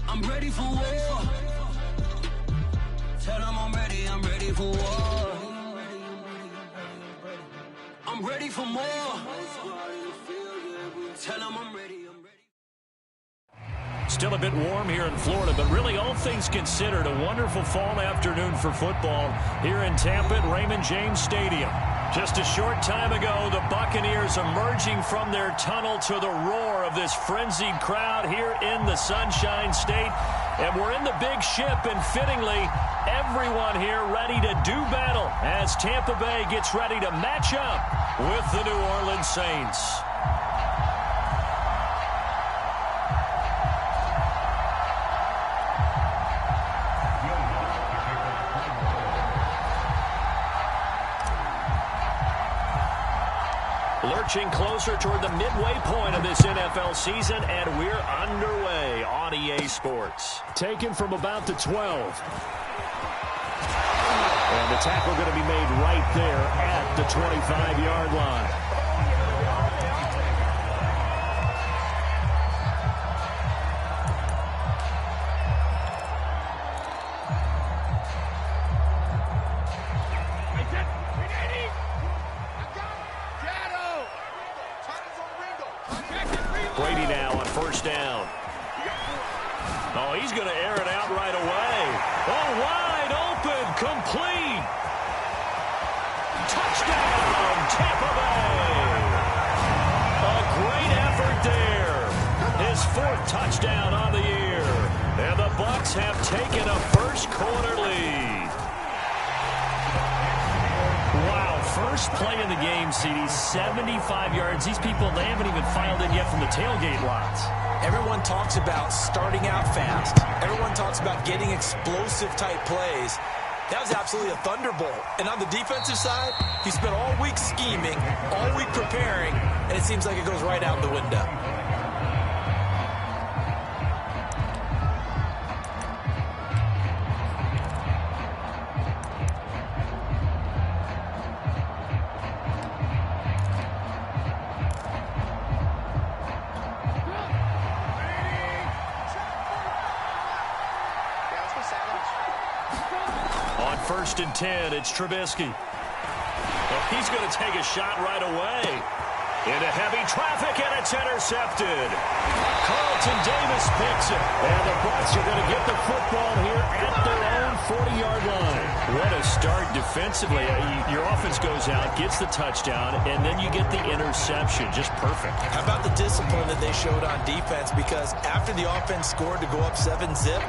I'm ready for war. Tell them I'm ready for war. I'm ready for more. Tell them I'm ready. Still a bit warm here in Florida, but really all things considered, a wonderful fall afternoon for football here in Tampa at Raymond James Stadium. Just a short time ago, the Buccaneers emerging from their tunnel to the roar of this frenzied crowd here in the Sunshine State. And we're in the big ship, and fittingly, everyone here ready to do battle as Tampa Bay gets ready to match up with the New Orleans Saints. Lurching closer toward the midway point of this NFL season, and we're underway on EA Sports. Taken from about the 12. And the tackle going to be made right there at the 25-yard line. Brady now on first down. Oh, he's going to air it out right away. Oh, wide open, complete. Touchdown, Tampa Bay. A great effort there. His fourth touchdown on the year. And the Bucs have taken a first quarter lead. Wow, first play in the game, CD, 75 yards. These people, they haven't even filed in yet from the tailgate lots. Everyone talks about starting out fast. Everyone talks about getting explosive-type plays. That was absolutely a thunderbolt. And on the defensive side, he spent all week scheming, all week preparing, and it seems like it goes right out the window. First and 10, it's Trubisky. Well, he's going to take a shot right away. Into heavy traffic, and it's intercepted. Carlton Davis picks it. And the Bucs are going to get the football here at their own 40-yard line. What a start defensively. Your offense goes out, gets the touchdown, and then you get the interception. Just perfect. How about the discipline that they showed on defense? Because after the offense scored to go up 7-zip,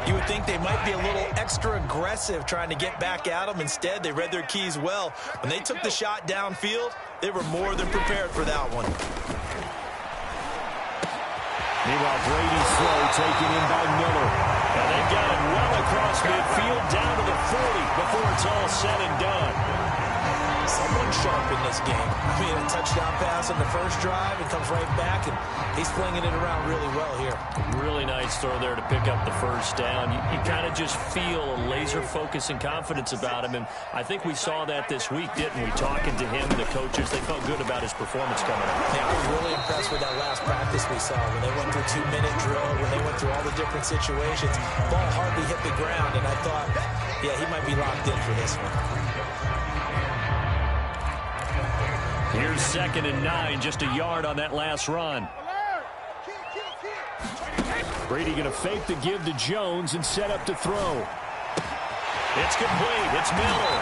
you would think they might be a little extra aggressive trying to get back at them. Instead, they read their keys well. When they took the shot downfield, they were more than prepared for that one. Meanwhile, Brady's throw taken in by Miller. And they've got it well across midfield down to the 40 before it's all said and done. Someone sharp in this game. I mean, a touchdown pass on the first drive and comes right back, and he's flinging it around really well here. Really nice throw there to pick up the first down. You kind of just feel a laser focus and confidence about him, and I think we saw that this week, didn't we? Talking to him and the coaches, they felt good about his performance coming up. Yeah, I was really impressed with that last practice we saw when they went through 2-minute drill, when they went through all the different situations. Ball hardly hit the ground, and I thought, yeah, he might be locked in for this one. Here's 2nd and 9, just a yard on that last run. Brady going to fake the give to Jones and set up to throw. It's complete. It's Miller.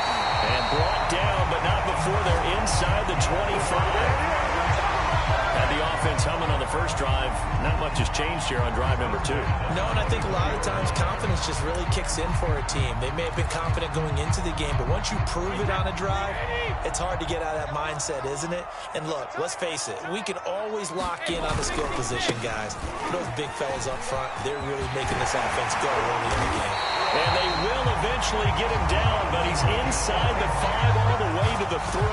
And brought down, but not before they're inside the 25. Had the offense humming on the first drive. Not much has changed here on drive number 2. No, and I think a lot of times confidence just really kicks in for a team. They may have been confident going into the game, but once you prove it on a drive, it's hard to get out of that mindset, isn't it? And look, let's face it, we can always lock in on the skill position, guys. Those big fellas up front, they're really making this offense go early in the game. And they will eventually get him down, but he's inside the 5 all the way to the 3.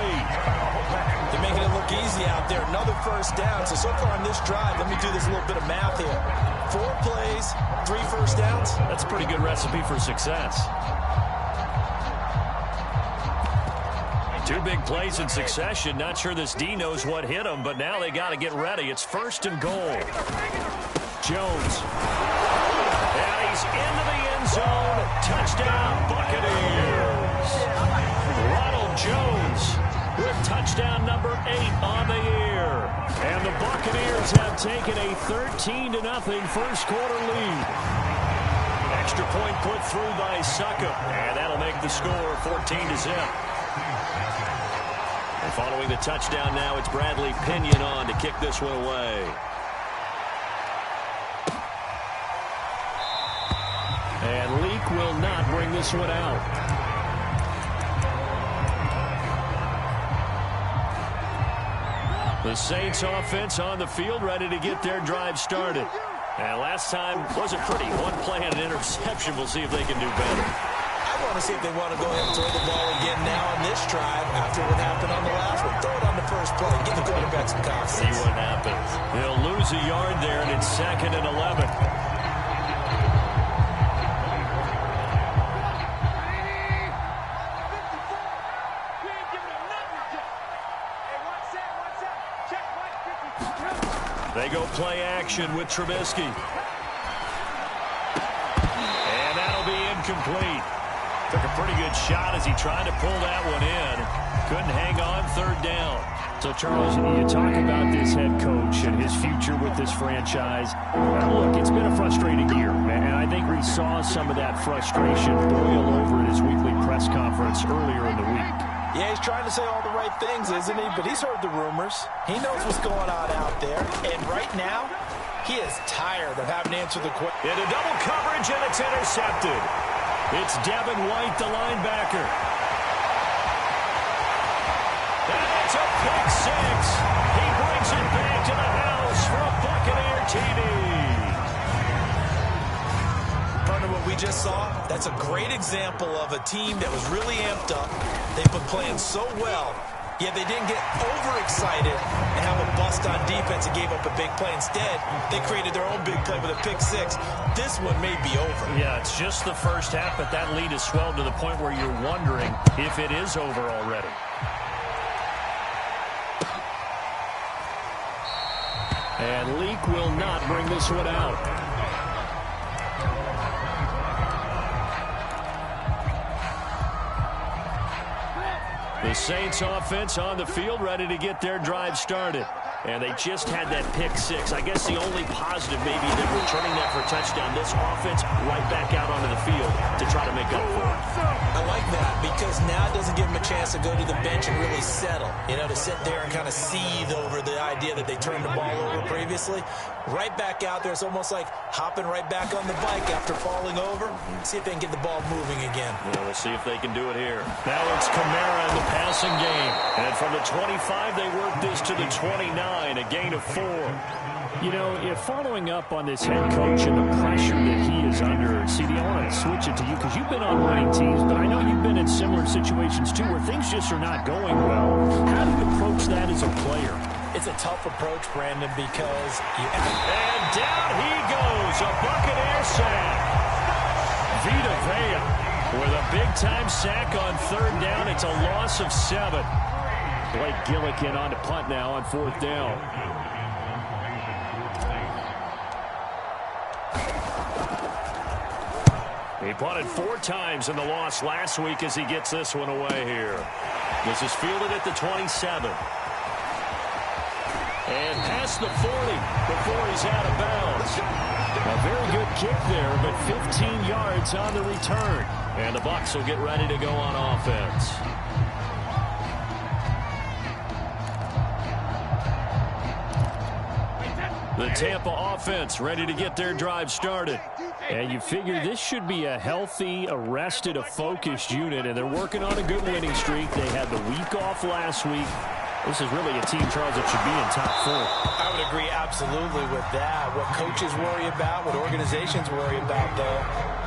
They're making it look easy out there. Another first down. So far on this drive, let me do this little bit of math here. 4 plays, 3 first downs. That's a pretty good recipe for success. 2 big plays in succession. Not sure this D knows what hit him, but now they got to get ready. It's 1st and goal. Jones. into the end zone. Touchdown, Buccaneers. Ronald Jones with touchdown number 8 on the year. And the Buccaneers have taken a 13-0 first quarter lead. Extra point put through by Suckup, and that'll make the score 14-0. And following the touchdown now, it's Bradley Pinion on to kick this one away. And Leak will not bring this one out. The Saints offense on the field, ready to get their drive started. And last time wasn't pretty. One play and an interception. We'll see if they can do better. I want to see if they want to go ahead and throw the ball again now on this drive after what happened on the last one. Throw it on the first play. Give the quarterback some confidence. See what happens. They'll lose a yard there, and it's 2nd and 11. They go play action with Trubisky. And that'll be incomplete. Took a pretty good shot as he tried to pull that one in. Couldn't hang on 3rd down. So, Charles, you talk about this head coach and his future with this franchise. Look, it's been a frustrating year, and I think we saw some of that frustration boil over at his weekly press conference earlier in the week. Yeah, he's trying to say all the right things, isn't he? But he's heard the rumors. He knows what's going on out there. And right now, he is tired of having to answer the question. Into double coverage, and it's intercepted. It's Devin White, the linebacker. And it's a pick 6. He brings it back to the house for a Buccaneer TD. Partner, what we just saw, that's a great example of a team that was really amped up. They've been playing so well, yet they didn't get overexcited and have a bust on defense and gave up a big play. Instead, they created their own big play with a pick 6. This one may be over. Yeah, it's just the first half, but that lead has swelled to the point where you're wondering if it is over already. And Leak will not bring this one out. The Saints offense on the field, ready to get their drive started. And they just had that pick 6. I guess the only positive maybe that returning that for a touchdown. This offense right back out onto the field to try to make up for it. I like that because now it doesn't give them a chance to go to the bench and really settle. You know, to sit there and kind of seethe over the idea that they turned the ball over previously. Right back out there. It's almost like hopping right back on the bike after falling over. See if they can get the ball moving again. Yeah, we'll see if they can do it here. Now it's Kamara in the passing game. And from the 25, they work this to the 29. A gain of 4. You know, if following up on this head coach and the pressure that he is under, CD, I want to switch it to you because you've been on winning teams, but I know you've been in similar situations too where things just are not going well. How do you approach that as a player? It's a tough approach, Brandon, because you have... And down he goes, a Buccaneer sack. Vita Vea with a big-time sack on 3rd down. It's a loss of 7. Blake Gillikin on to punt now on 4th down. He punted 4 times in the loss last week as he gets this one away here. This is fielded at the 27. And past the 40 before he's out of bounds. A very good kick there, but 15 yards on the return. And the Bucs will get ready to go on offense. The Tampa offense ready to get their drive started. And you figure this should be a healthy, a focused unit, and they're working on a good winning streak. They had the week off last week. This is really a team, Charles, that should be in top 4. I would agree absolutely with that. What coaches worry about, what organizations worry about, though,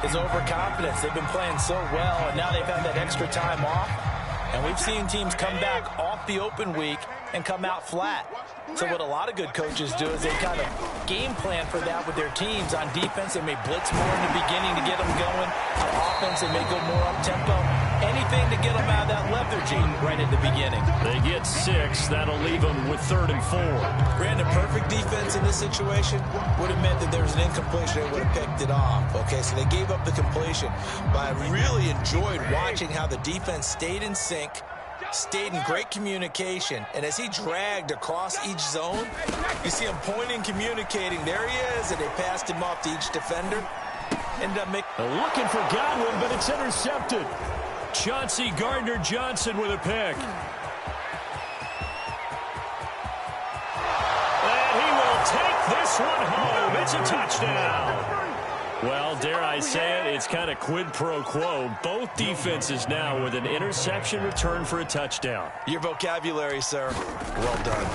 is overconfidence. They've been playing so well, and now they've had that extra time off. And we've seen teams come back off the open week and come out flat. So what a lot of good coaches do is they kind of game plan for that with their teams. On defense, they may blitz more in the beginning to get them going. On offense, they may go more up-tempo. Anything to get them out of that lethargy right at the beginning. They get 6. That'll leave them with 3rd and 4. Brandon, perfect defense in this situation would have meant that there was an incompletion. They would have picked it off. Okay, so they gave up the completion. But I really enjoyed watching how the defense stayed in sync, stayed in great communication, and as he dragged across each zone, you see him pointing, communicating. There he is, and they passed him off to each defender. Ended up making... Looking for Godwin, but it's intercepted. Chauncey Gardner-Johnson with a pick. And he will take this one home. It's a touchdown. Well, dare I say it, it's kind of quid pro quo. Both defenses now with an interception return for a touchdown. Your vocabulary, sir. Well done.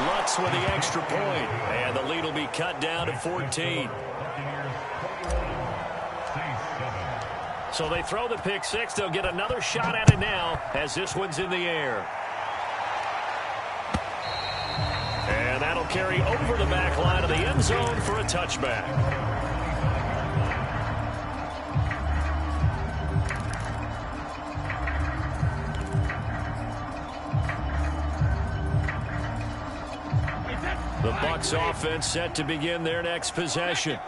Lutz with the extra point, and the lead will be cut down to 14. So they throw the pick 6. They'll get another shot at it now as this one's in the air. And that'll carry over the back line of the end zone for a touchback. The Bucs offense set to begin their next possession.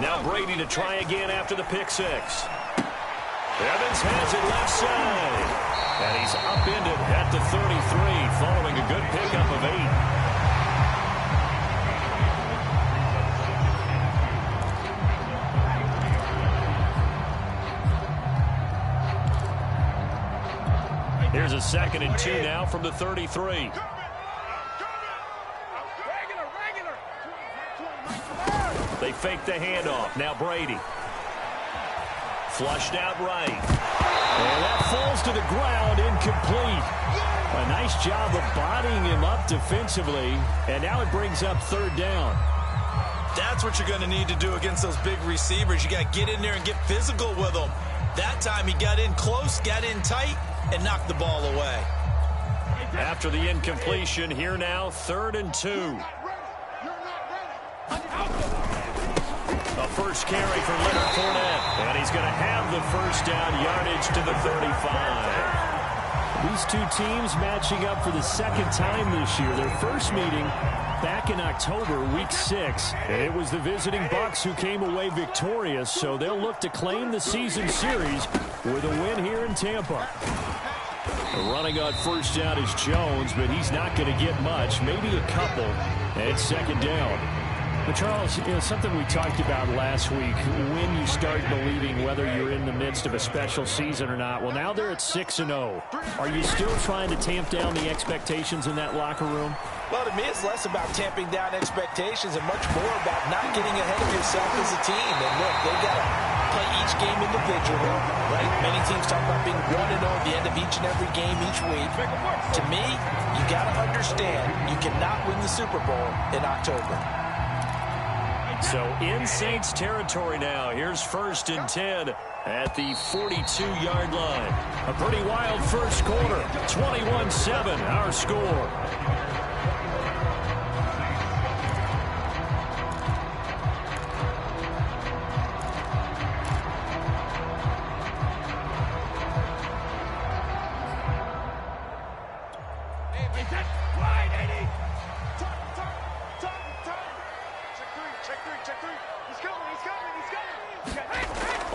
Now Brady to try again after the pick 6. Evans has it left side. And he's upended at the 33 following a good pickup of 8. Here's a 2nd and 2 now from the 33. They fake the handoff. Now Brady. Flushed out right. And that falls to the ground, incomplete. A nice job of bodying him up defensively. And now it brings up 3rd down. That's what you're going to need to do against those big receivers. You got to get in there and get physical with them. That time he got in close, got in tight, and knocked the ball away. After the incompletion, here now, 3rd and 2. A first carry for Leonard Fournette. And he's going to have the first down, yardage to the 35. These two teams matching up for the 2nd time this year. Their first meeting back in October, week 6. And it was the visiting Bucs who came away victorious, so they'll look to claim the season series with a win here in Tampa. Running on first down is Jones, but he's not going to get much, maybe a couple. And 2nd down. But Charles, something we talked about last week, when you start believing whether you're in the midst of a special season or not. Well, now they're at 6-0. Are you still trying to tamp down the expectations in that locker room? Well, to me, it's less about tamping down expectations and much more about not getting ahead of yourself as a team. And look, they got to play each game individually, right? Many teams talk about being 1-0 at the end of each and every game each week. To me, you got to understand you cannot win the Super Bowl in October. So in Saints territory now. Here's 1st and 10 at the 42-yard line. A pretty wild first quarter. 21-7 our score.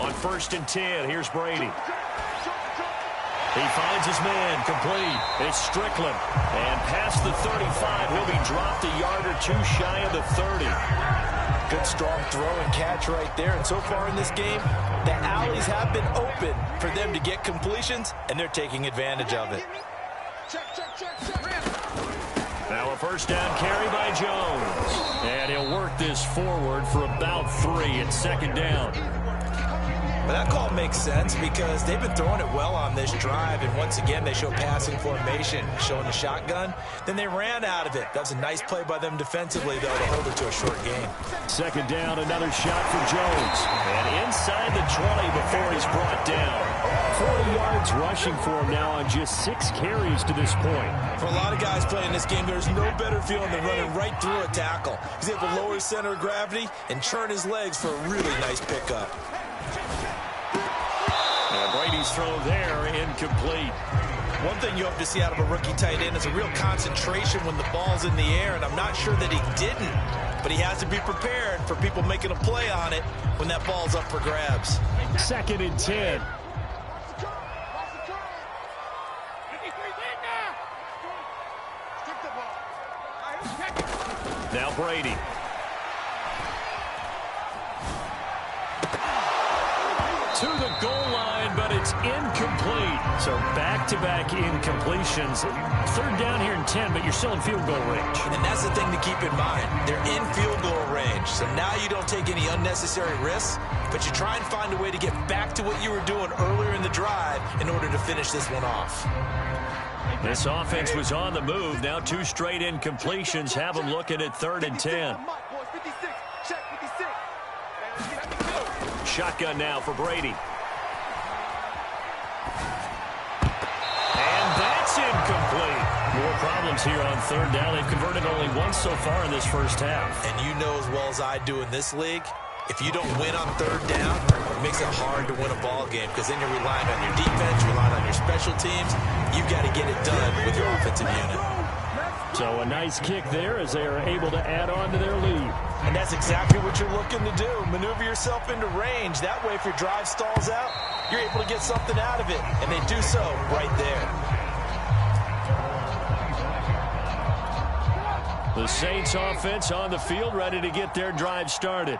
On 1st and 10, here's Brady. He finds his man, complete. It's Strickland. And past the 35, he'll be dropped a yard or 2 shy of the 30. Good strong throw and catch right there. And so far in this game, the alleys have been open for them to get completions, and they're taking advantage of it. Now a first down carry by Jones. And he'll work this forward for about 3 at 2nd down. But that call makes sense because they've been throwing it well on this drive, and once again they show passing formation, showing the shotgun. Then they ran out of it. That was a nice play by them defensively, though, to hold it to a short game. Second down, another shot for Jones. And inside the 20 before he's brought down. 40 yards rushing for him now on just 6 carries to this point. For a lot of guys playing this game, there's no better feeling than running right through a tackle. He's able to lower his center of gravity and churn his legs for a really nice pickup. And Brady's throw there, incomplete. One thing you hope to see out of a rookie tight end is a real concentration when the ball's in the air, and I'm not sure that he didn't, but he has to be prepared for people making a play on it when that ball's up for grabs. 2nd and 10. Now Brady. To the goal line, but it's incomplete. So back-to-back incompletions. 3rd down here and 10, but you're still in field goal range. And that's the thing to keep in mind. They're in field goal range, so now you don't take any unnecessary risks, but you try and find a way to get back to what you were doing earlier in the drive in order to finish this one off. This offense was on the move. Now 2 straight incompletions have them looking at 3rd and 10. Shotgun now for Brady. And that's incomplete. More problems here on 3rd down. They've converted only once so far in this first half. And you know as well as I do in this league, if you don't win on 3rd down, it makes it hard to win a ball game because then you're relying on your defense, you're relying on your special teams. You've got to get it done with your offensive unit. So a nice kick there as they are able to add on to their lead. And that's exactly what you're looking to do. Maneuver yourself into range. That way, if your drive stalls out, you're able to get something out of it. And they do so right there. The Saints offense on the field, ready to get their drive started.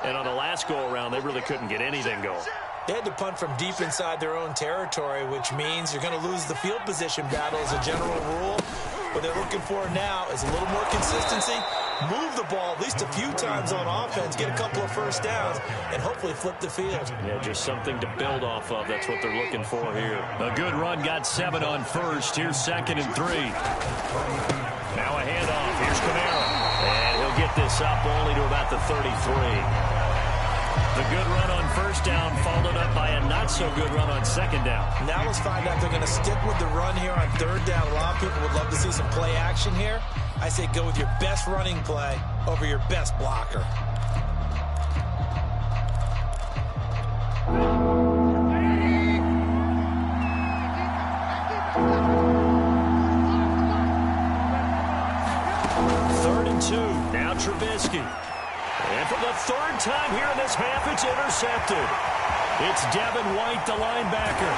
And on the last go-around, they really couldn't get anything going. They had to punt from deep inside their own territory, which means you're going to lose the field position battle as a general rule. What they're looking for now is a little more consistency, move the ball at least a few times on offense, get a couple of first downs, and hopefully flip the field. Yeah, just something to build off of. That's what they're looking for here. A good run, got 7 on first. Here's 2nd and 3. Now a handoff. Here's Kamara. And he'll get this up only to about the 33. The good run on first down followed up by a not-so-good run on 2nd down. Now let's find out if they're going to stick with the run here on 3rd down. A lot of people would love to see some play action here. I say go with your best running play over your best blocker. Third and 2. Now Trubisky. And for the 3rd time here in this half, it's intercepted. It's Devin White, the linebacker.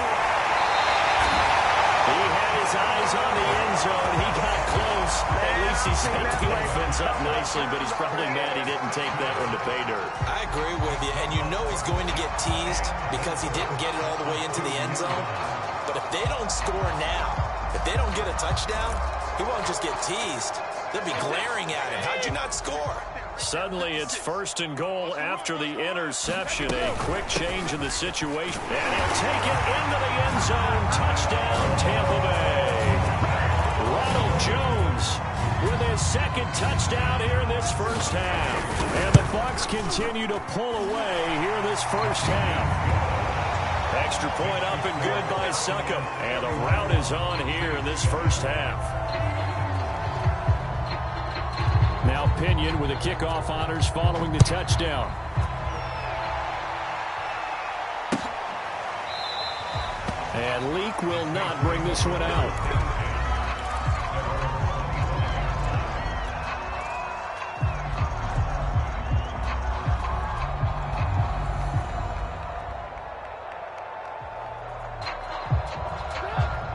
He had his eyes on the end zone. He got close. At least he set the offense up nicely, but he's probably mad he didn't take that one to pay dirt. I agree with you, and you know he's going to get teased because he didn't get it all the way into the end zone. But if they don't score now, if they don't get a touchdown, he won't just get teased. They'll be glaring at him. How'd you not score? Suddenly it's 1st and goal after the interception. A quick change in the situation. And he'll take it into the end zone. Touchdown, Tampa Bay. Ronald Jones with his 2nd touchdown here in this first half. And the Bucs continue to pull away here in this first half. Extra point up and good by Succop. And the rout is on here in this first half. Now Pinion with the kickoff honors following the touchdown. And Leak will not bring this one out.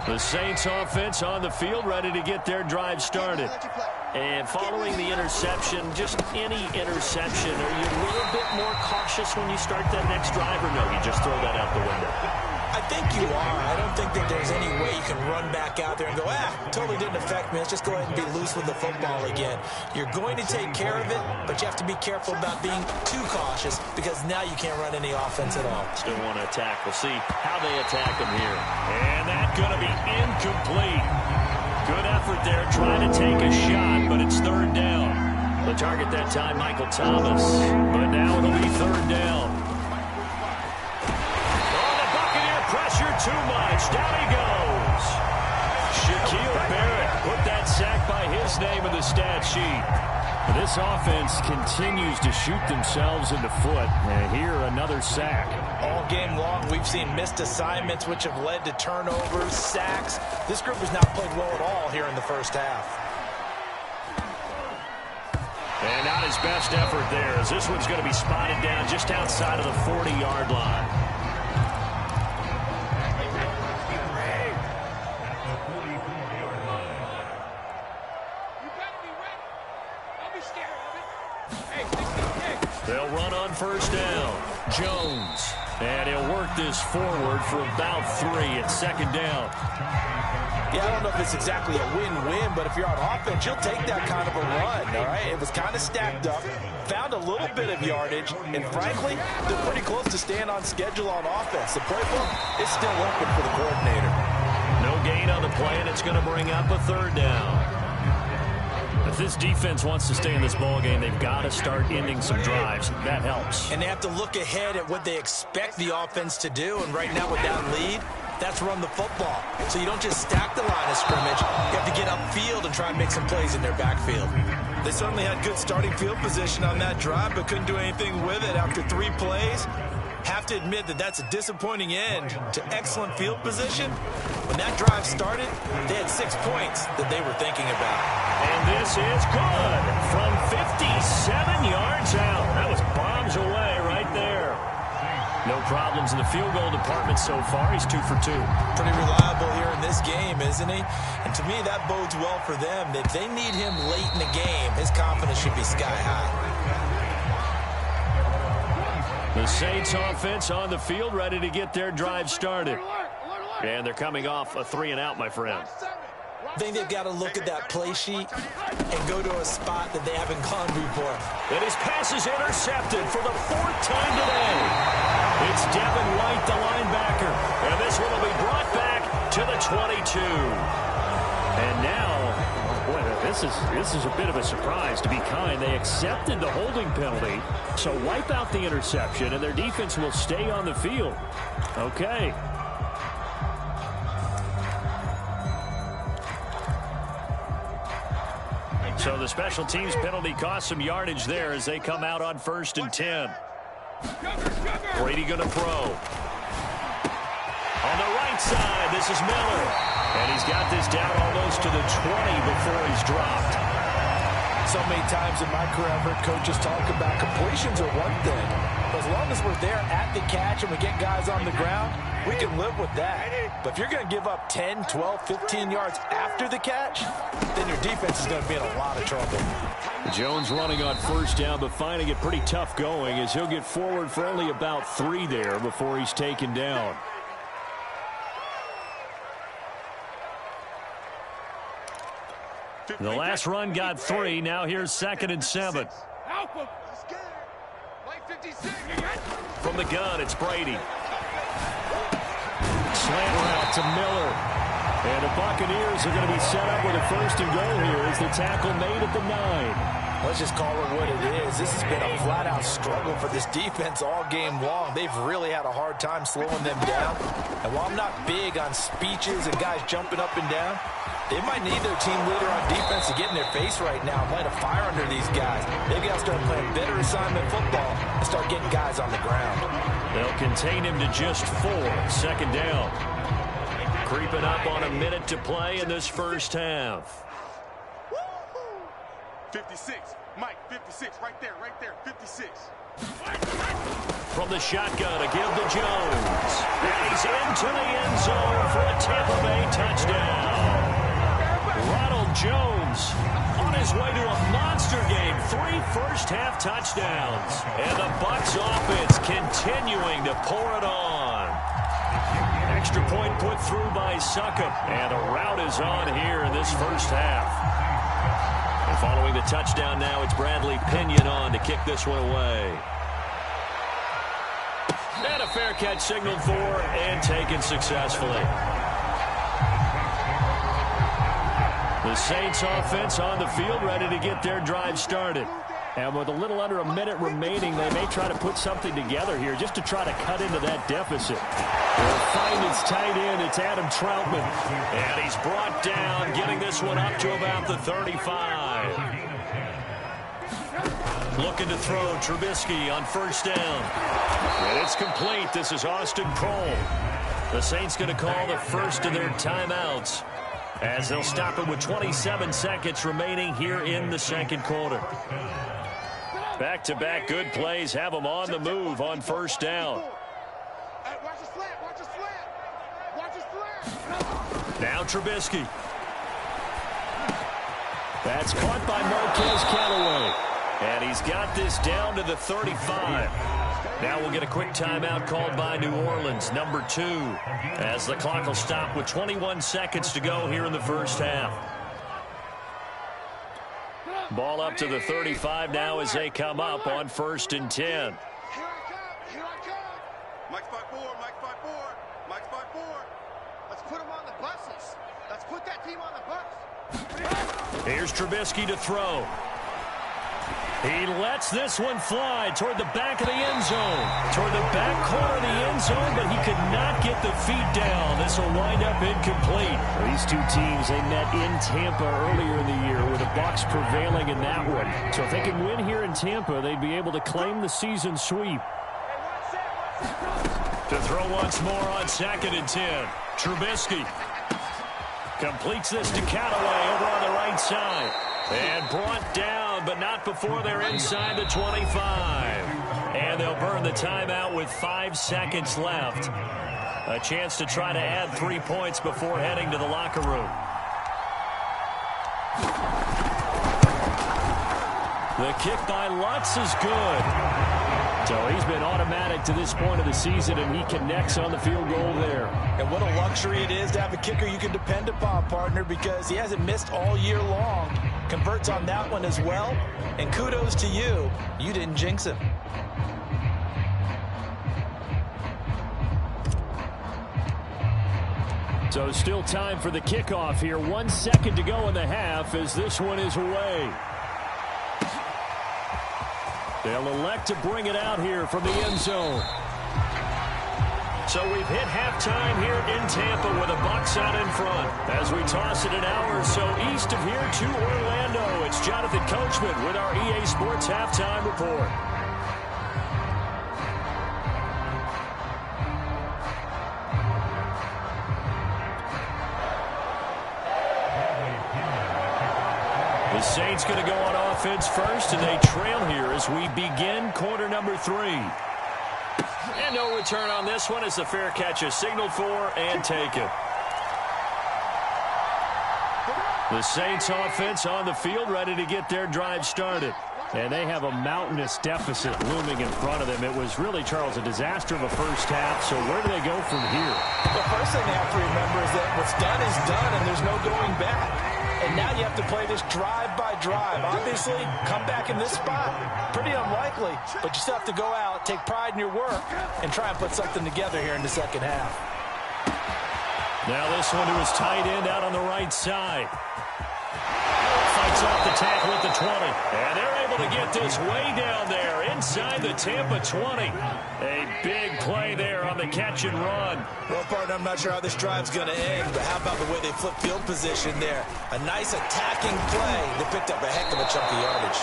The Saints offense on the field, ready to get their drive started. And following the interception, just any interception, are you a little bit more cautious when you start that next drive, or no, you just throw that out the window? I think you are. I don't think that there's any way you can run back out there and go, totally didn't affect me. Let's just go ahead and be loose with the football again. You're going to take care of it, but you have to be careful about being too cautious because now you can't run any offense at all. Still want to attack. We'll see how they attack him here. And that's going to be incomplete. Good effort there trying to take a shot, but it's third down. The target that time, Michael Thomas. But now it'll be third down. Pressure too much. Down he goes. Shaquille Barrett put that sack by his name in the stat sheet. This offense continues to shoot themselves in the foot. And here, another sack. All game long, we've seen missed assignments, which have led to turnovers, sacks. This group has not played well at all here in the first half. And not his best effort there, as this one's going to be spotted down just outside of the 40-yard line. They'll run on first down. Jones. And he'll work this forward for about 3 at second down. Yeah, I don't know if it's exactly a win-win, but if you're on offense, you'll take that kind of a run, all right? It was kind of stacked up, found a little bit of yardage, and frankly, they're pretty close to staying on schedule on offense. The playbook is still open for the coordinator. No gain on the play, and it's going to bring up a third down. If this defense wants to stay in this ballgame, they've got to start ending some drives. That helps. And they have to look ahead at what they expect the offense to do. And right now with that lead, that's run the football. So you don't just stack the line of scrimmage. You have to get upfield and try and make some plays in their backfield. They certainly had good starting field position on that drive, but couldn't do anything with it after 3 plays. Have to admit that that's a disappointing end to excellent field position. When that drive started, they had 6 points that they were thinking about. And this is good from 57 yards out. That was bombs away right there. No problems in the field goal department so far. He's 2 for 2. Pretty reliable here in this game, isn't he? And to me, that bodes well for them. If they need him late in the game, his confidence should be sky high. The Saints offense on the field, ready to get their drive started. And they're coming off a 3-and-out, my friend. I think they've got to look at that play sheet and go to a spot that they haven't gone before. And his pass is intercepted for the 4th time today. It's Devin White, the linebacker. And this one will be brought back to the 22. And now, boy, this is a bit of a surprise, to be kind. They accepted the holding penalty, so wipe out the interception, and their defense will stay on the field. Okay. So the special teams penalty cost some yardage there as they come out on 1st and 10. Brady going to throw. On the right side, this is Miller. And he's got this down almost to the 20 before he's dropped. So many times in my career, I've heard coaches talk about completions are one thing. But as long as we're there at the catch and we get guys on the ground, we can live with that. But if you're going to give up 10, 12, 15 yards after the catch, then your defense is going to be in a lot of trouble. Jones running on 1st down, but finding it pretty tough going as he'll get forward for only about 3 there before he's taken down. The last run got 3. Now here's 2nd and 7. From the gun, it's Brady. Slant route to Miller. And the Buccaneers are going to be set up with a 1st and goal here as the tackle made at the 9. Let's just call it what it is. This has been a flat-out struggle for this defense all game long. They've really had a hard time slowing them down. And while I'm not big on speeches and guys jumping up and down, they might need their team leader on defense to get in their face right now and light a fire under these guys. They've got to start playing better assignment football and start getting guys on the ground. They'll contain him to just 4. 2nd down. Creeping up on a minute to play in this first half. 56. Mike, 56. Right there, 56. From the shotgun, a give to Jones. And he's into the end zone for a Tampa Bay touchdown. Ronald Jones on his way to a monster game. 3 first-half touchdowns. And the Bucs offense continuing to pour it on. extra point put through by Succop. And a rout is on here in this first half. And following the touchdown now, it's Bradley Pinion on to kick this one away. And a fair catch signaled for and taken successfully. The Saints offense on the field ready to get their drive started. And with a little under a minute remaining, they may try to put something together here just to try to cut into that deficit. They'll find its tight end. It's Adam Troutman. And he's brought down, getting this one up to about the 35. Looking to throw Trubisky on first down. And it's complete. This is Austin Cole. The Saints going to call the first of their timeouts, as they'll stop it with 27 seconds remaining here in the second quarter. Back-to-back good plays have them on the move on first down. Watch the slant, watch the slant. Watch the slant. Now Trubisky. That's caught by Marquez Callaway. And he's got this down to the 35. Now we'll get a quick timeout called by New Orleans, number 2, as the clock will stop with 21 seconds to go here in the first half. Ball up to the 35 now as they come up on 1st and 10. Here I come. Mike spot 4, Mike spot 4, Mike spot 4. Let's put them on the buses. Let's put that team on the bus. Here's Trubisky to throw. He lets this one fly toward the back of the end zone. Toward the back corner of the end zone, but he could not get the feet down. This will wind up incomplete. These two teams, they met in Tampa earlier in the year, with the Bucs prevailing in that one. So if they can win here in Tampa, they'd be able to claim the season sweep. To throw once more on 2nd and 10. Trubisky completes this to Callaway over on the right side. And brought down, but not before they're inside the 25. And they'll burn the timeout with 5 seconds left. A chance to try to add 3 points before heading to the locker room. The kick by Lutz is good. So he's been automatic to this point of the season, and he connects on the field goal there. And what a luxury it is to have a kicker you can depend upon, partner, because he hasn't missed all year long. Converts on that one as well. And kudos to you. You didn't jinx him. So still time for the kickoff here. 1 second to go in the half as this one is away. They'll elect to bring it out here from the end zone. So we've hit halftime here in Tampa with the Bucs out in front. As we toss it an hour or so east of here to Orlando, it's Jonathan Coachman with our EA Sports Halftime Report. The Saints going to go on offense first, and they trail here as we begin quarter number 3. And no return on this one as the fair catch is signaled for and taken. The Saints offense on the field ready to get their drive started. And they have a mountainous deficit looming in front of them. It was really, Charles, a disaster of a first half. So where do they go from here? The first thing they have to remember is that what's done is done, and there's no going back. And now you have to play this drive by drive. Obviously, come back in this spot, pretty unlikely. But you still have to go out, take pride in your work, and try and put something together here in the second half. Now this one to his tight end out on the right side. Fights off the tackle at the 20. And they're able to get this way down there inside the Tampa 20. A big play there on the catch and run. Well, partner, I'm not sure how this drive's going to end, but how about the way they flip field position there? A nice attacking play. They picked up a heck of a chunk of yardage.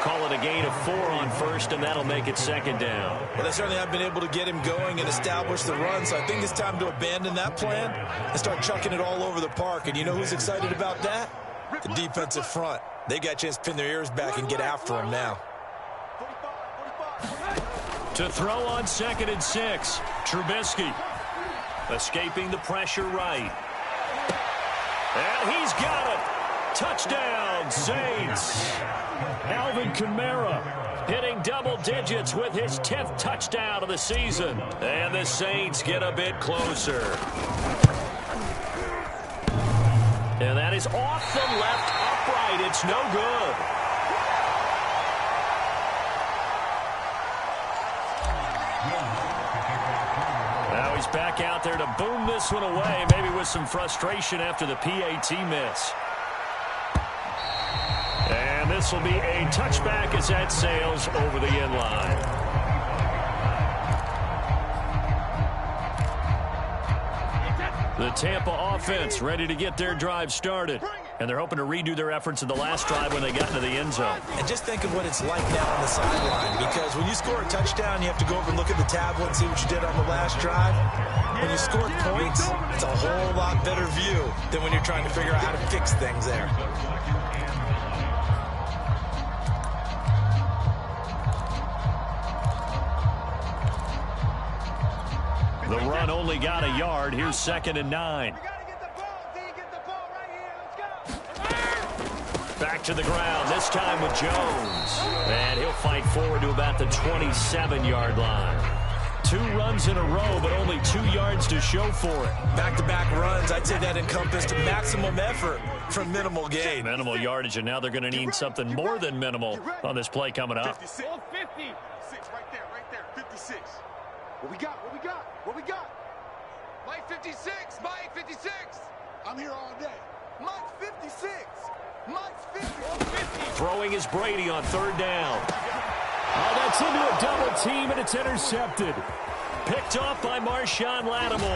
Call it a gain of 4 on first, and that'll make it second down. Well, they certainly have been able to get him going and establish the run, so I think it's time to abandon that plan and start chucking it all over the park. And you know who's excited about that? The defensive front. They got a chance to pin their ears back and get after him now. To throw on 2nd and 6. Trubisky escaping the pressure right. And he's got it. Touchdown, Saints. Alvin Kamara hitting double digits with his 10th touchdown of the season. And the Saints get a bit closer. And that is off the left upright. It's no good. Now he's back out there to boom this one away, maybe with some frustration after the PAT miss. And this will be a touchback as that sails over the end line. The Tampa offense ready to get their drive started. And they're hoping to redo their efforts in the last drive when they got into the end zone. And just think of what it's like now on the sideline, because when you score a touchdown, you have to go over and look at the tablet and see what you did on the last drive. When you score points, it's a whole lot better view than when you're trying to figure out how to fix things there. The run only got a yard. Here's 2nd and 9. Back to the ground, this time with Jones. And he'll fight forward to about the 27-yard line. 2 runs in a row, but only 2 yards to show for it. Back-to-back runs, I'd say that encompassed maximum effort for minimal gain. Minimal yardage, and now they're going to need something more than minimal on this play coming up. 56. 56, right there, 56. What we got? What we got? Mike 56, Mike 56. I'm here all day. Mike 56. Mike's 50. Throwing is Brady on 3rd down. Oh, that's into a double team, and it's intercepted. Picked off by Marshawn Lattimore.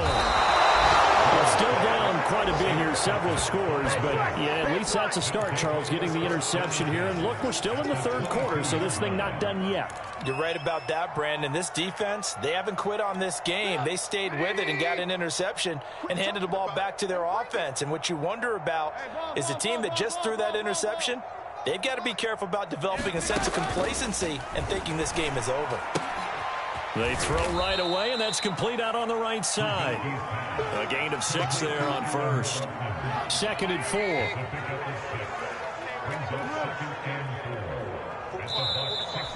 Well, still down quite a bit here, several scores, but yeah, at least that's a start, Charles, getting the interception here. And look, we're still in the 3rd quarter, so this thing not done yet. You're right about that, Brandon. This defense, they haven't quit on this game. They stayed with it and got an interception and handed the ball back to their offense. And what you wonder about is the team that just threw that interception, they've got to be careful about developing a sense of complacency and thinking this game is over. They throw right away, and that's complete out on the right side. A gain of 6 there on 1st. 2nd and 4.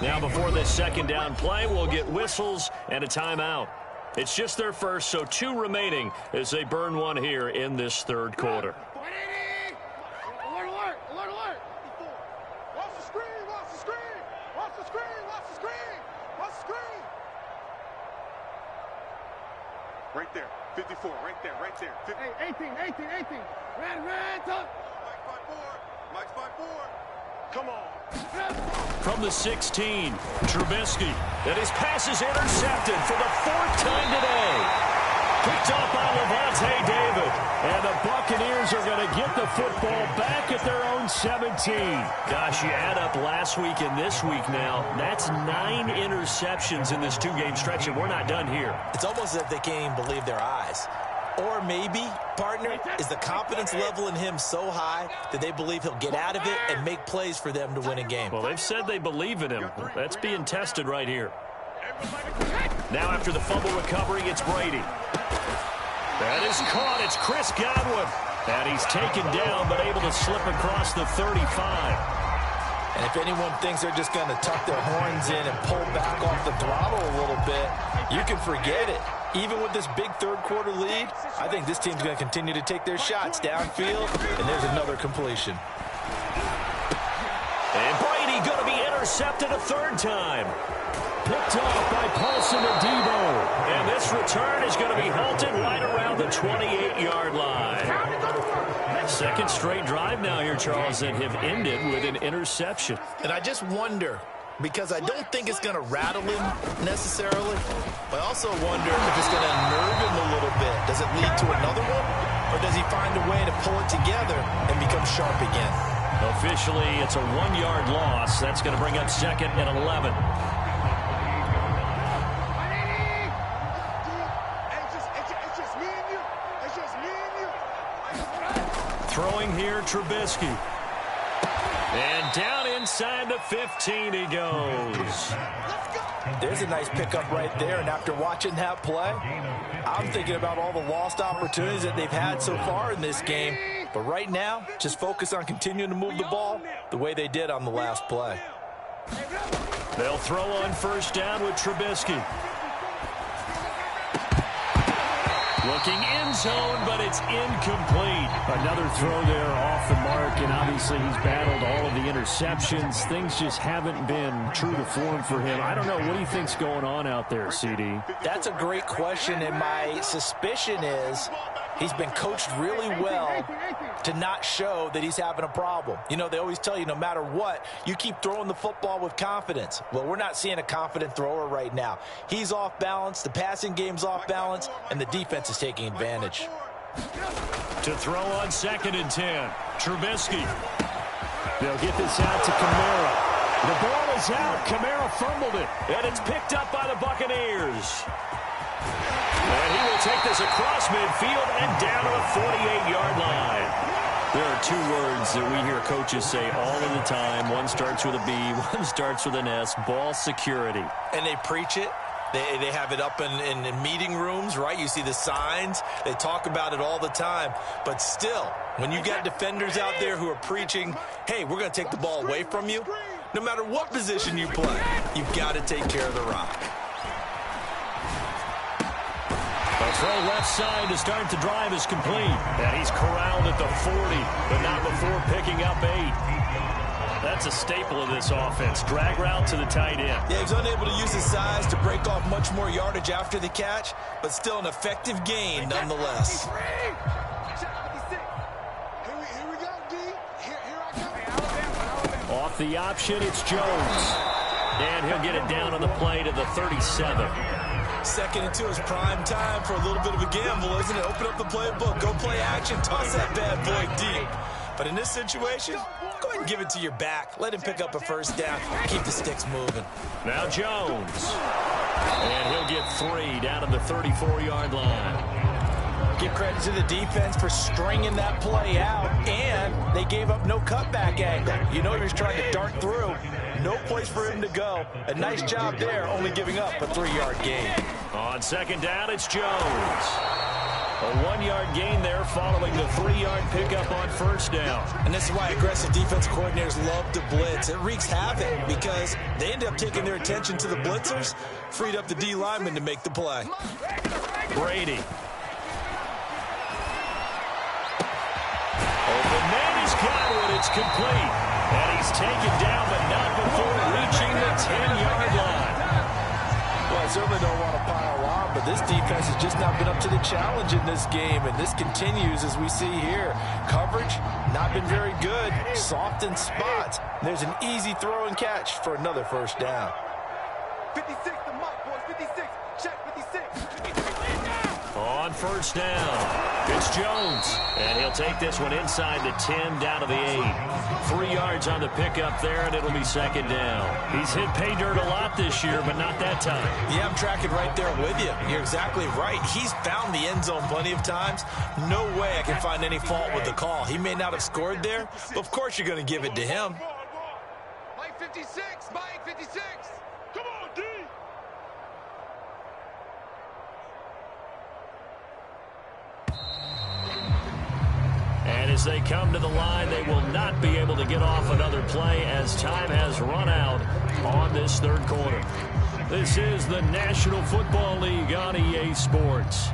Now before this 2nd down play, we'll get whistles and a timeout. It's just their first, so 2 remaining as they burn one here in this 3rd quarter. Alert. Watch the screen. Right there, 54, right there. 50. Hey, 18. Red, up. Mike's 5-4. Come on. From the 16, Trubisky. And his pass is intercepted for the 4th time today. Picked off by Levante David. And the Buccaneers are going to get the football back at their own 17. Gosh, you add up last week and this week now. That's 9 interceptions in this 2-game stretch, and we're not done here. It's almost as if they can't even believe their eyes. Or maybe, partner, is the confidence level in him so high that they believe he'll get out of it and make plays for them to win a game. Well, they've said they believe in him. That's being tested right here. Now after the fumble recovery, it's Brady. That is caught. It's Chris Godwin. And he's taken down but able to slip across the 35. And if anyone thinks they're just going to tuck their horns in and pull back off the throttle a little bit, you can forget it. Even with this big 3rd quarter lead, I think this team's going to continue to take their shots downfield, and there's another completion. And Brady going to be intercepted a 3rd time. Picked off by Paulson Adebo. And this return is going to be halted right around the 28-yard line. 2nd straight drive now here, Charles, that have ended with an interception. And I just wonder, because I don't think it's going to rattle him necessarily, but I also wonder if it's going to unnerve him a little bit. Does it lead to another one, or does he find a way to pull it together and become sharp again? Officially, it's a 1-yard loss. That's going to bring up 2nd and 11. Throwing here, Trubisky. And down inside the 15 he goes. There's a nice pickup right there, and after watching that play, I'm thinking about all the lost opportunities that they've had so far in this game. But right now, just focus on continuing to move the ball the way they did on the last play. They'll throw on first down with Trubisky. Looking end zone, but it's incomplete. Another throw there off the mark, and obviously he's battled all of the interceptions. Things just haven't been true to form for him. I don't know. What do you think's going on out there, CD? That's a great question, and my suspicion is he's been coached really well to not show that he's having a problem. You know, they always tell you no matter what, you keep throwing the football with confidence. Well, we're not seeing a confident thrower right now. He's off balance, the passing game's off balance, and the defense is taking advantage. To throw on 2nd and 10, Trubisky. They'll get this out to Kamara. The ball is out. Kamara fumbled it, and it's picked up by the Buccaneers. And he will take this across midfield and down to the 48-yard line. There are two words that we hear coaches say all of the time. One starts with a B, one starts with an S, ball security. And they preach it. They have it up in meeting rooms, right? You see the signs. They talk about it all the time. But still, when you got defenders out there who are preaching, hey, we're going to take the ball away from you, no matter what position you play, you've got to take care of the rock. A throw left side to start the drive is complete. And he's corralled at the 40, but not before picking up 8. That's a staple of this offense. Drag route to the tight end. Yeah, he's unable to use his size to break off much more yardage after the catch, but still an effective gain nonetheless. Off the option, it's Jones. And he'll get it down on the play to the 37. 2nd and 2 is prime time for a little bit of a gamble, isn't it? Open up the playbook, go play action, toss that bad boy deep. But in this situation, go ahead and give it to your back. Let him pick up a first down. Keep the sticks moving. Now Jones. And he'll get 3 down to the 34-yard line. Give credit to the defense for stringing that play out, and they gave up no cutback angle. You know he was trying to dart through. No place for him to go. A nice job there, only giving up a 3-yard gain. On 2nd down, it's Jones. A 1-yard gain there following the 3-yard pickup on first down. And this is why aggressive defense coordinators love to blitz. It wreaks havoc because they end up taking their attention to the blitzers, freed up the D lineman to make the play. Brady. Open man is Godwin. It's complete. And he's taken down, but not before reaching the 10-yard line. Well, I certainly don't want to pile on, but this defense has just not been up to the challenge in this game, and this continues as we see here. Coverage, not been very good. Soft in spots. There's an easy throw and catch for another first down. 56, the mark, boys. 56. Check 56. On first down, it's Jones. And he'll take this one inside the 10 down to the 8. 3 yards on the pickup there, and it'll be 2nd down. He's hit pay dirt a lot this year, but not that time. Yeah, I'm tracking right there with you. You're exactly right. He's found the end zone plenty of times. No way I can find any fault with the call. He may not have scored there, but of course you're going to give it to him. Mike 56. Mike 56. Come on, D. And as they come to the line, they will not be able to get off another play as time has run out on this 3rd quarter. This is the National Football League on EA Sports.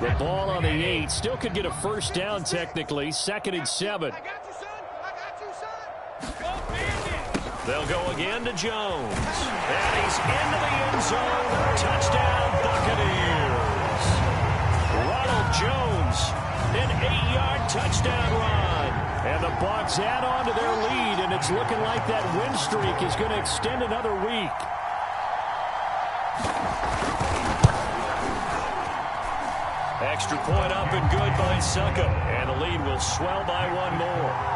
The ball on the 8. Still could get a first down technically. 2nd and 7. I got you, son. I got you, son. Go, Panther. They'll go again to Jones. And he's into the end zone. Touchdown, Buccaneers. Ronald Jones, an 8-yard touchdown run. And the Bucs add on to their lead, and it's looking like that win streak is going to extend another week. Extra point up and good by Suckup. And the lead will swell by 1 more.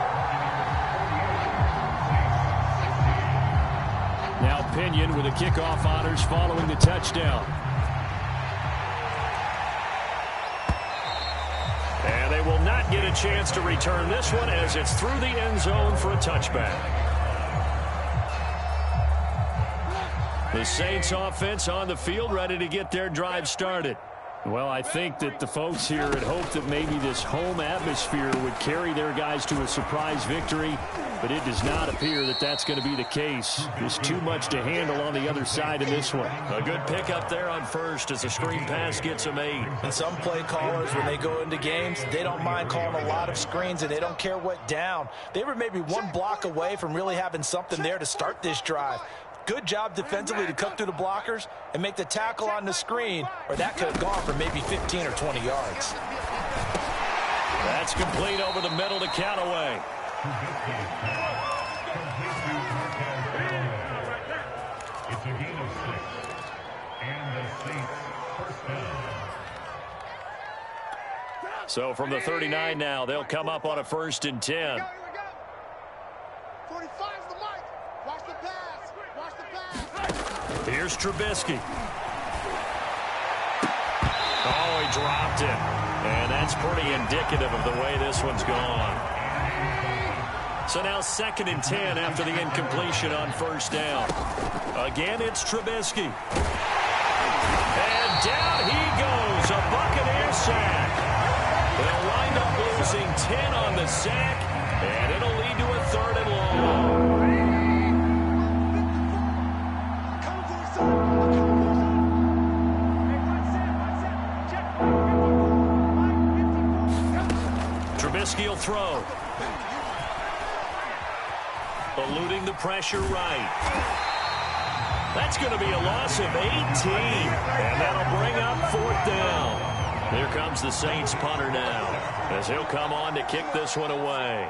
Now Pinion with the kickoff honors following the touchdown. And they will not get a chance to return this one as it's through the end zone for a touchback. The Saints offense on the field ready to get their drive started. Well, I think that the folks here had hoped that maybe this home atmosphere would carry their guys to a surprise victory, but it does not appear that that's going to be the case. There's too much to handle on the other side of this one. A good pickup there on first as the screen pass gets a made. And some play callers, when they go into games, they don't mind calling a lot of screens, and they don't care what down. They were maybe one block away from really having something there to start this drive. Good job defensively to cut through the blockers and make the tackle on the screen, or that could have gone for maybe 15 or 20 yards. That's complete over the middle to Callaway. It's a gain of 6. And the Saints first down. So from the 39 now, they'll come up on a 1st and 10. 45's the mic. Watch the pass. Watch the pass. Here's Trubisky. Oh, he dropped it. And that's pretty indicative of the way this one's gone. So now 2nd and 10 after the incompletion on 1st down. Again, it's Trubisky. And down he goes. A Buccaneer sack. They'll wind up losing 10 on the sack, and it'll lead to a 3rd and long. Trubisky will throw. Eluding the pressure right. That's going to be a loss of 18. And that'll bring up 4th down. Here comes the Saints punter now, as he'll come on to kick this one away.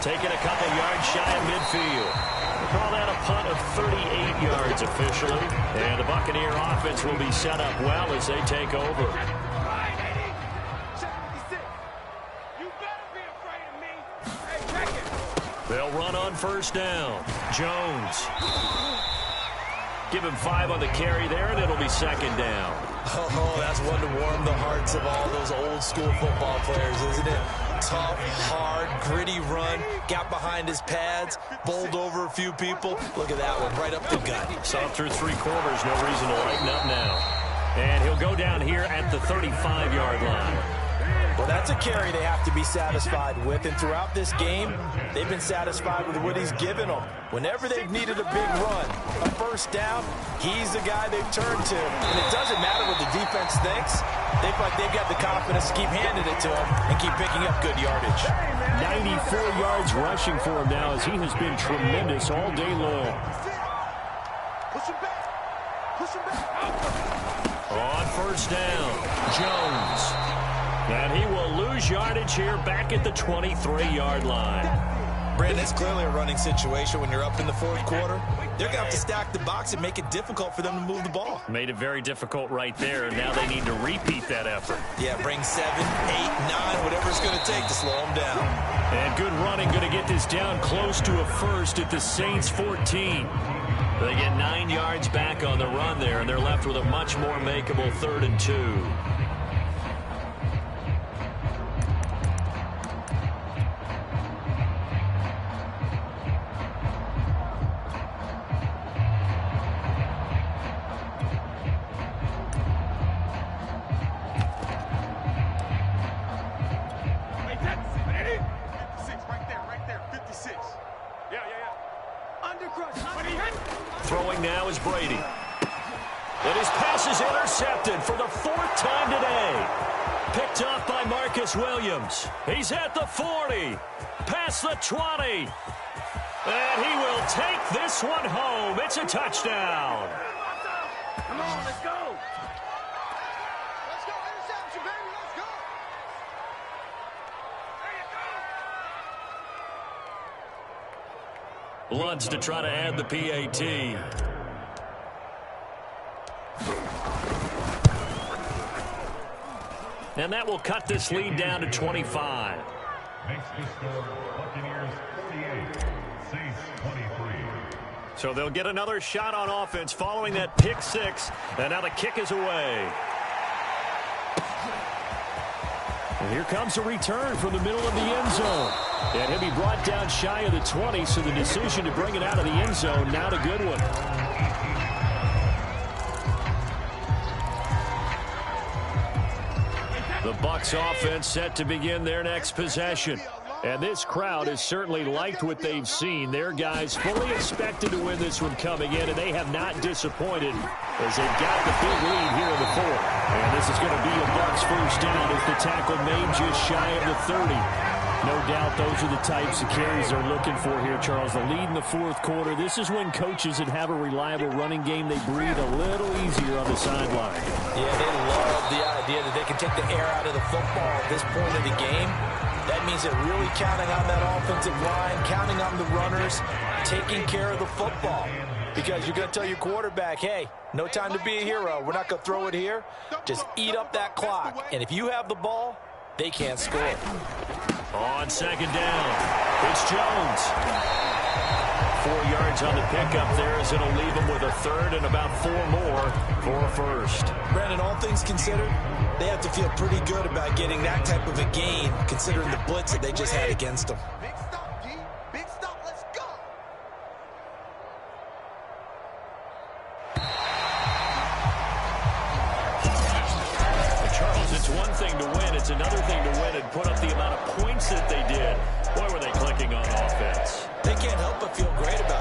Taking a couple yards shy of midfield. We'll call that a punt of 38 yards officially. And the Buccaneer offense will be set up well as they take over. They'll run on 1st down. Jones. Give him 5 on the carry there, and it'll be 2nd down. Oh, that's one to warm the hearts of all those old school football players, isn't it? Tough, hard, gritty run. Got behind his pads, bowled over a few people. Look at that one, right up the gut. Saw through 3 quarters, no reason to lighten up now. And he'll go down here at the 35-yard line. Well, that's a carry they have to be satisfied with, and throughout this game, they've been satisfied with what he's given them. Whenever they've needed a big run, a 1st down, he's the guy they've turned to. And it doesn't matter what the defense thinks. They feel like they've got the confidence to keep handing it to him and keep picking up good yardage. 94 yards rushing for him now, as he has been tremendous all day long. Push him back. Push him back. On 1st down, Jones. And he will lose yardage here back at the 23-yard line. Brandon, it's clearly a running situation when you're up in the 4th quarter. They're going to have to stack the box and make it difficult for them to move the ball. Made it very difficult right there. Now they need to repeat that effort. Yeah, bring 7, 8, 9, whatever it's going to take to slow them down. And good running, going to get this down close to a 1st at the Saints 14. They get 9 yards back on the run there, and they're left with a much more makeable 3rd and 2. Throwing now is Brady. And his pass is intercepted for the 4th time today. Picked off by Marcus Williams. He's at the 40. Past the 20. And he will take this one home. It's a touchdown. Come on, let's go. Let's go. Interception, baby. Let's go. Lutz to try to add the PAT. And that will cut this lead down to 25. Makes the score Buccaneers 48, Saints 23. So they'll get another shot on offense following that pick 6. And now the kick is away. Here comes a return from the middle of the end zone. And he'll be brought down shy of the 20, so the decision to bring it out of the end zone, not a good one. The Bucs offense set to begin their next possession. And this crowd has certainly liked what they've seen. Their guys fully expected to win this one coming in, and they have not disappointed as they've got the big lead here in the fourth. And this is going to be a Bucs first down as the tackle made just shy of the 30. No doubt those are the types of carries they're looking for here, Charles. The lead in the fourth quarter. This is when coaches that have a reliable running game, they breathe a little easier on the sideline. Yeah, they love the idea that they can take the air out of the football at this point of the game. That means they're really counting on that offensive line, counting on the runners, taking care of the football. Because you're going to tell your quarterback, hey, no time to be a hero. We're not going to throw it here. Just eat up that clock. And if you have the ball, they can't score. On second down, it's Jones. 4 yards on the pickup there as it'll leave him with a third and about 4 more for a first. Brandon, all things considered, they have to feel pretty good about getting that type of a gain considering the blitz that they just had against them. Big stop, D. Big stop. Let's go. Charles, it's one thing to win. It's another thing to win and put up the amount of points that they did. Boy, were they clicking on offense. They can't help but feel great about